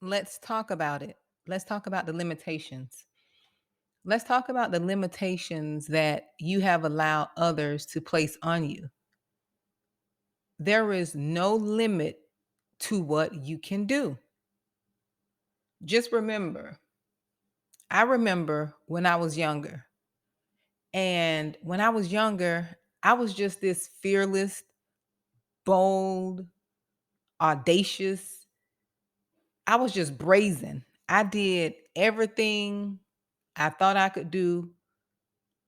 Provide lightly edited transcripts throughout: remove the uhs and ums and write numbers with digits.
Let's talk about it. Let's talk about the limitations. Let's talk about the limitations that you have allowed others to place on you. There is no limit to what you can do. Just remember, I remember when I was younger. And when I was younger, I was just this fearless, bold, audacious. I was just brazen. I did everything I thought I could do.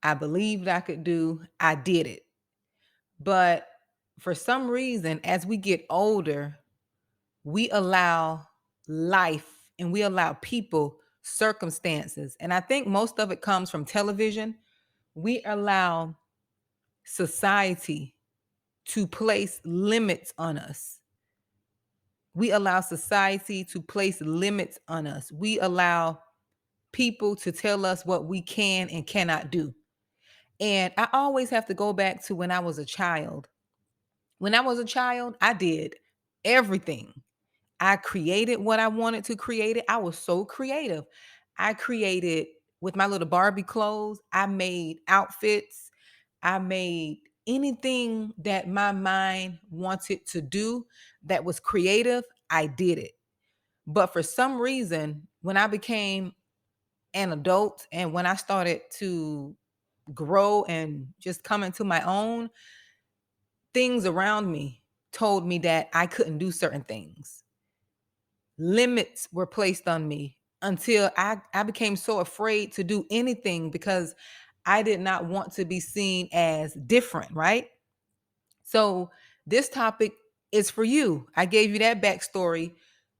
I believed I could do. I did it. But for some reason, as we get older, we allow life and we allow people circumstances. And I think most of it comes from television. We allow society to place limits on us. We allow society to place limits on us. We allow people to tell us what we can and cannot do. And I always have to go back to when I was a child. When I was a child, I did everything. I created what I wanted to create it. I was so creative. I created with my little Barbie clothes. I made outfits. I made anything that my mind wanted to do that was creative. I did it. But for some reason, when I became an adult and when I started to grow and just come into my own, things around me told me that I couldn't do certain things. Limits were placed on me until I became so afraid to do anything because I did not want to be seen as different, right? So this topic is for you. I gave you that backstory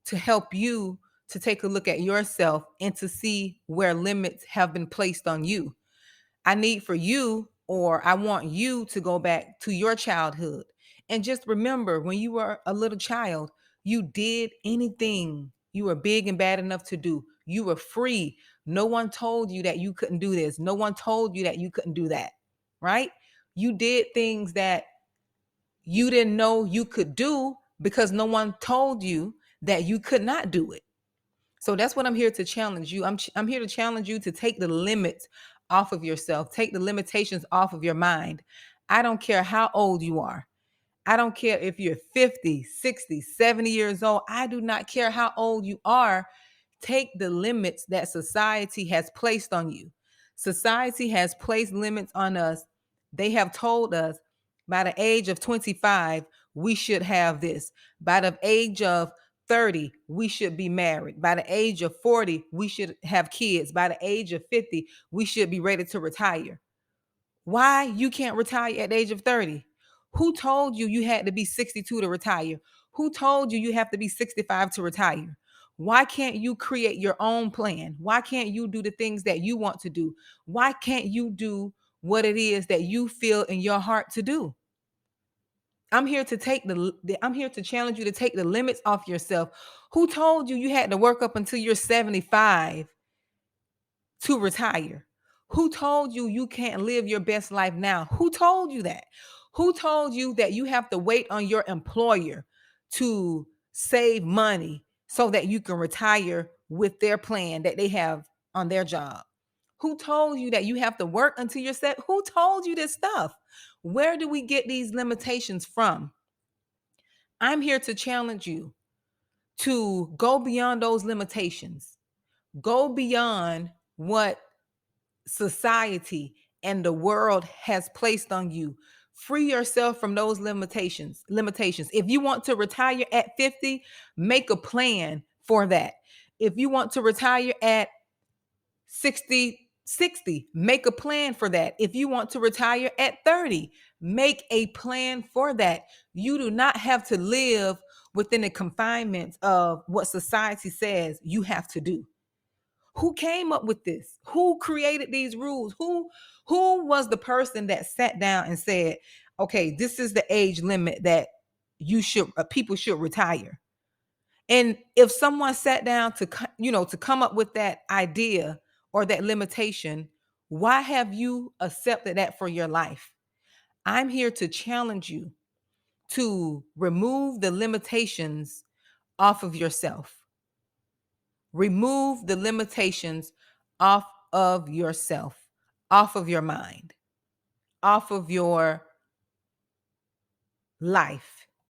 to help you to take a look at yourself and to see where limits have been placed on you. I need for you, or I want you to go back to your childhood and just remember when you were a little child, you did anything you were big and bad enough to do. You were free. No one told you that you couldn't do this. No one told you that you couldn't do that, right? You did things that you didn't know you could do because no one told you that you could not do it. So that's what I'm here to challenge you. I'm here to challenge you to take the limits off of yourself, take the limitations off of your mind. I don't care how old you are. I don't care if you're 50, 60, 70 years old. I do not care how old you are. Take the limits that society has placed on you. Society has placed limits on us. They have told us by the age of 25, we should have this. By the age of 30, we should be married. By the age of 40, we should have kids. By the age of 50, we should be ready to retire. Why you can't retire at the age of 30? Who told you you had to be 62 to retire? Who told you you have to be 65 to retire? Why can't you create your own plan? Why can't you do the things that you want to do? Why can't you do what it is that you feel in your heart to do? I'm here to challenge you to take the limits off yourself. Who told you you had to work up until you're 75 to retire? Who told you you can't live your best life now? Who told you that? Who told you that you have to wait on your employer to save money so that you can retire with their plan that they have on their job? Who told you that you have to work until you're set? Who told you this stuff? Where do we get these limitations from? I'm here to challenge you to go beyond those limitations. Go beyond what society and the world has placed on you. Free yourself from those limitations. If you want to retire at 50, make a plan for that. If you want to retire at 60, make a plan for that. If you want to retire at 30, make a plan for that. You do not have to live within the confinements of what society says you have to do. Who came up with this? Who created these rules? Who was the person that sat down and said, "Okay, this is the age limit that people should retire." And if someone sat down to come up with that idea or that limitation, why have you accepted that for your life? I'm here to challenge you to remove the limitations off of yourself. Remove the limitations off of yourself, off of your mind, off of your life.